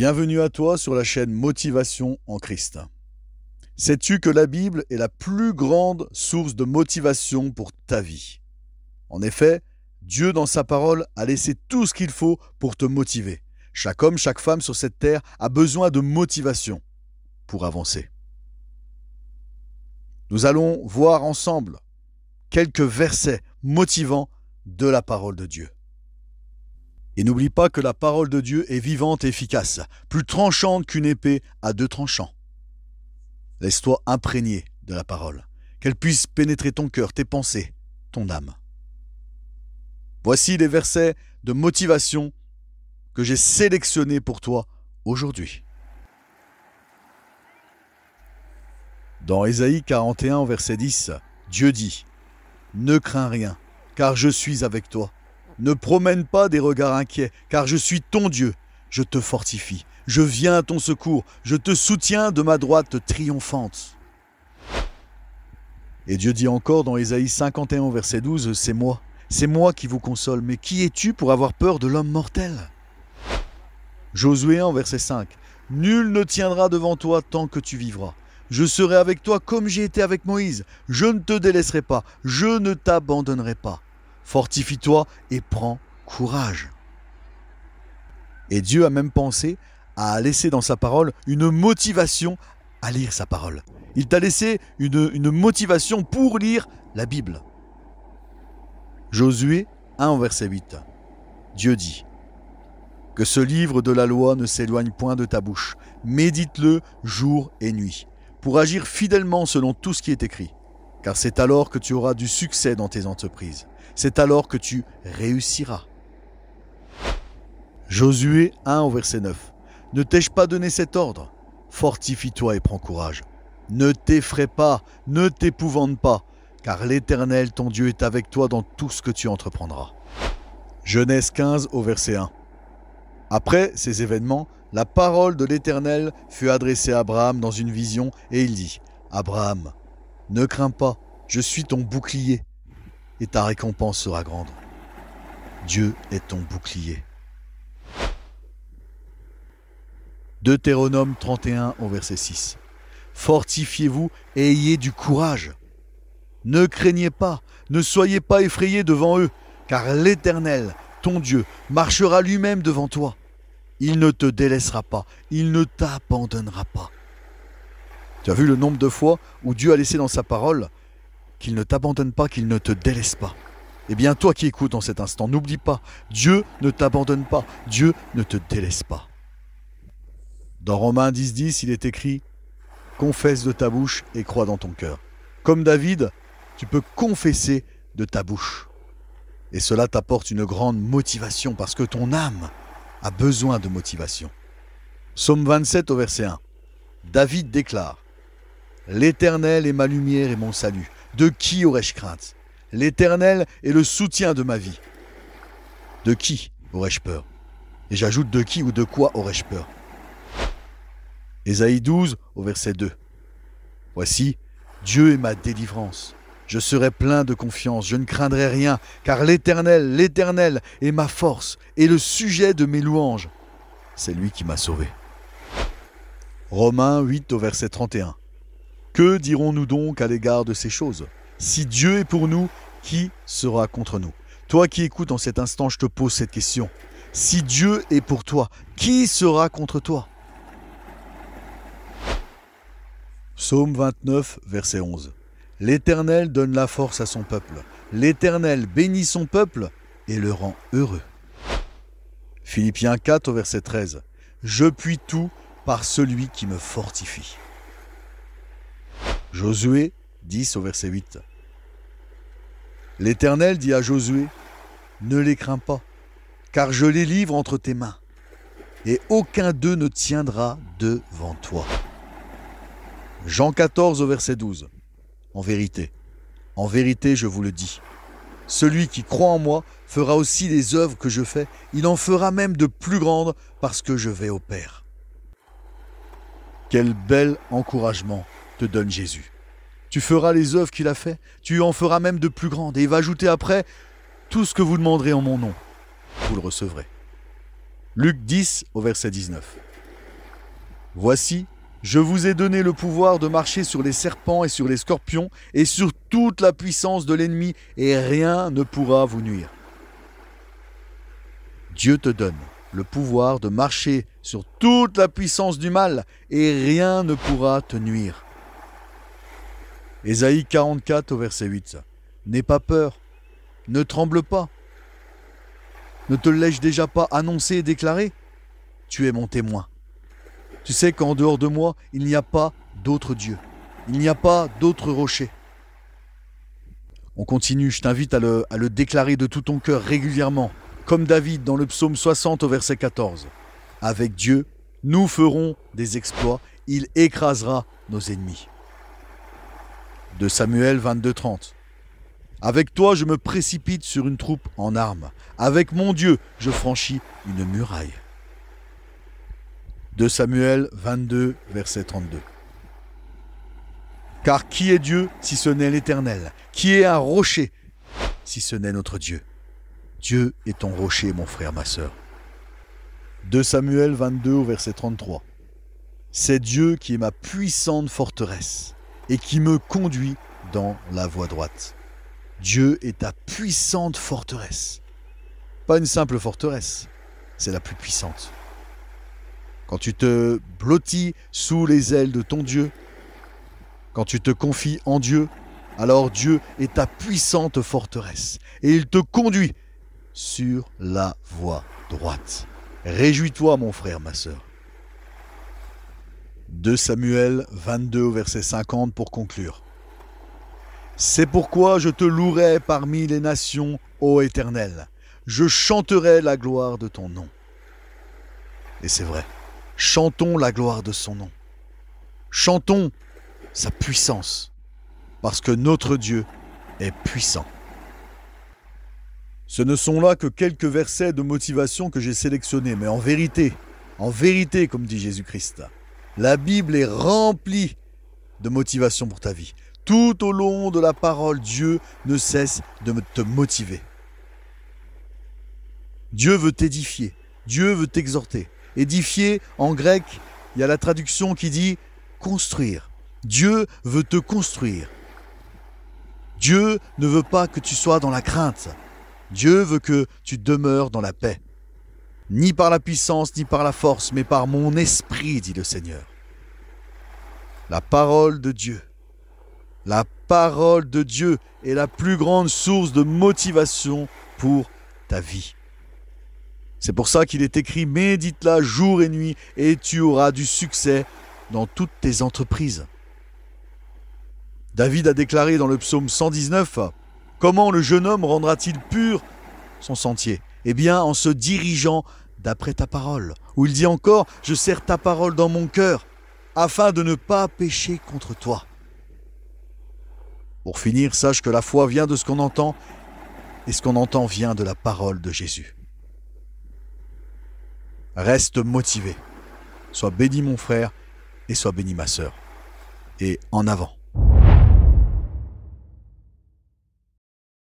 Bienvenue à toi sur la chaîne Motivation en Christ. Sais-tu que la Bible est la plus grande source de motivation pour ta vie? En effet, Dieu dans sa parole a laissé tout ce qu'il faut pour te motiver. Chaque homme, chaque femme sur cette terre a besoin de motivation pour avancer. Nous allons voir ensemble quelques versets motivants de la parole de Dieu. Et n'oublie pas que la parole de Dieu est vivante et efficace, plus tranchante qu'une épée à deux tranchants. Laisse-toi imprégner de la parole, qu'elle puisse pénétrer ton cœur, tes pensées, ton âme. Voici les versets de motivation que j'ai sélectionnés pour toi aujourd'hui. Dans Ésaïe 41, verset 10, Dieu dit « Ne crains rien, car je suis avec toi. Ne promène pas des regards inquiets, car je suis ton Dieu. Je te fortifie, je viens à ton secours, je te soutiens de ma droite triomphante. » Et Dieu dit encore dans Ésaïe 51, verset 12, « C'est moi qui vous console, mais qui es-tu pour avoir peur de l'homme mortel ?» Josué 1, verset 5, « Nul ne tiendra devant toi tant que tu vivras. Je serai avec toi comme j'ai été avec Moïse. Je ne te délaisserai pas, je ne t'abandonnerai pas. Fortifie-toi et prends courage. » Et Dieu a même pensé à laisser dans sa parole une motivation à lire sa parole. Il t'a laissé une motivation pour lire la Bible. Josué 1, verset 8. Dieu dit « Que ce livre de la loi ne s'éloigne point de ta bouche. Médite-le jour et nuit, pour agir fidèlement selon tout ce qui est écrit. Car c'est alors que tu auras du succès dans tes entreprises. C'est alors que tu réussiras. » Josué 1, verset 9. Ne t'ai-je pas donné cet ordre? Fortifie-toi et prends courage. Ne t'effraie pas, ne t'épouvante pas, car l'Éternel, ton Dieu, est avec toi dans tout ce que tu entreprendras. Genèse 15, verset 1. Après ces événements, la parole de l'Éternel fut adressée à Abraham dans une vision, et il dit « Abraham, ne crains pas, je suis ton bouclier, et ta récompense sera grande. » Dieu est ton bouclier. Deutéronome 31, verset 6. Fortifiez-vous et ayez du courage. Ne craignez pas, ne soyez pas effrayés devant eux, car l'Éternel, ton Dieu, marchera lui-même devant toi. Il ne te délaissera pas, il ne t'abandonnera pas. Tu as vu le nombre de fois où Dieu a laissé dans sa parole qu'il ne t'abandonne pas, qu'il ne te délaisse pas. Eh bien, toi qui écoutes en cet instant, n'oublie pas, Dieu ne t'abandonne pas, Dieu ne te délaisse pas. Dans Romains 10, 10, il est écrit « Confesse de ta bouche et crois dans ton cœur. » Comme David, tu peux confesser de ta bouche. Et cela t'apporte une grande motivation parce que ton âme a besoin de motivation. Psaume 27 au verset 1. David déclare « L'Éternel est ma lumière et mon salut. De qui aurais-je crainte? L'Éternel est le soutien de ma vie. De qui aurais-je peur? » Et j'ajoute de qui ou de quoi aurais-je peur? Ésaïe 12 au verset 2. Voici, Dieu est ma délivrance. Je serai plein de confiance, je ne craindrai rien, car l'Éternel est ma force et le sujet de mes louanges. C'est lui qui m'a sauvé. Romains 8 au verset 31. Que dirons-nous donc à l'égard de ces choses? Si Dieu est pour nous, qui sera contre nous? Toi qui écoutes en cet instant, je te pose cette question. Si Dieu est pour toi, qui sera contre toi? Psaume 29, verset 11. L'Éternel donne la force à son peuple. L'Éternel bénit son peuple et le rend heureux. Philippiens 4, verset 13. Je puis tout par celui qui me fortifie. Josué 10, au verset 8. L'Éternel dit à Josué, ne les crains pas, car je les livre entre tes mains, et aucun d'eux ne tiendra devant toi. Jean 14 au verset 12. En vérité, je vous le dis, celui qui croit en moi fera aussi les œuvres que je fais, il en fera même de plus grandes parce que je vais au Père. Quel bel encouragement te donne Jésus. Tu feras les œuvres qu'il a fait, tu en feras même de plus grandes. Et il va ajouter après, tout ce que vous demanderez en mon nom, vous le recevrez. Luc 10 au verset 19. Voici, je vous ai donné le pouvoir de marcher sur les serpents et sur les scorpions et sur toute la puissance de l'ennemi, et rien ne pourra vous nuire. Dieu te donne le pouvoir de marcher sur toute la puissance du mal, et rien ne pourra te nuire. Ésaïe 44 au verset 8. N'aie pas peur, ne tremble pas. Ne te l'ai-je déjà pas annoncé et déclaré? Tu es mon témoin. Tu sais qu'en dehors de moi, il n'y a pas d'autre Dieu. Il n'y a pas d'autre rocher. On continue, je t'invite à le déclarer de tout ton cœur régulièrement, comme David dans le psaume 60 au verset 14. Avec Dieu, nous ferons des exploits, il écrasera nos ennemis. De Samuel 22, 30. Avec toi, je me précipite sur une troupe en armes. Avec mon Dieu, je franchis une muraille. De Samuel 22, verset 32. Car qui est Dieu si ce n'est l'Éternel? Qui est un rocher si ce n'est notre Dieu? Dieu est ton rocher, mon frère, ma sœur. De Samuel 22, au verset 33. C'est Dieu qui est ma puissante forteresse et qui me conduit dans la voie droite. Dieu est ta puissante forteresse. Pas une simple forteresse, c'est la plus puissante. Quand tu te blottis sous les ailes de ton Dieu, quand tu te confies en Dieu, alors Dieu est ta puissante forteresse et il te conduit sur la voie droite. Réjouis-toi, mon frère, ma sœur. 2 Samuel 22, verset 50 pour conclure. C'est pourquoi je te louerai parmi les nations, ô Éternel. Je chanterai la gloire de ton nom. Et c'est vrai, chantons la gloire de son nom. Chantons sa puissance, parce que notre Dieu est puissant. Ce ne sont là que quelques versets de motivation que j'ai sélectionnés, mais en vérité, comme dit Jésus-Christ, la Bible est remplie de motivation pour ta vie. Tout au long de la parole, Dieu ne cesse de te motiver. Dieu veut t'édifier, Dieu veut t'exhorter. Édifier, en grec, il y a la traduction qui dit construire. Dieu veut te construire. Dieu ne veut pas que tu sois dans la crainte. Dieu veut que tu demeures dans la paix. Ni par la puissance, ni par la force, mais par mon esprit, dit le Seigneur. La parole de Dieu. La parole de Dieu est la plus grande source de motivation pour ta vie. C'est pour ça qu'il est écrit « Médite-la jour et nuit et tu auras du succès dans toutes tes entreprises. » David a déclaré dans le psaume 119 « Comment le jeune homme rendra-t-il pur son sentier? Eh bien, en se dirigeant d'après ta parole. » Où il dit encore « Je serre ta parole dans mon cœur afin de ne pas pécher contre toi. » Pour finir, sache que la foi vient de ce qu'on entend et ce qu'on entend vient de la parole de Jésus. Reste motivé. Sois béni mon frère et sois béni ma sœur. Et en avant.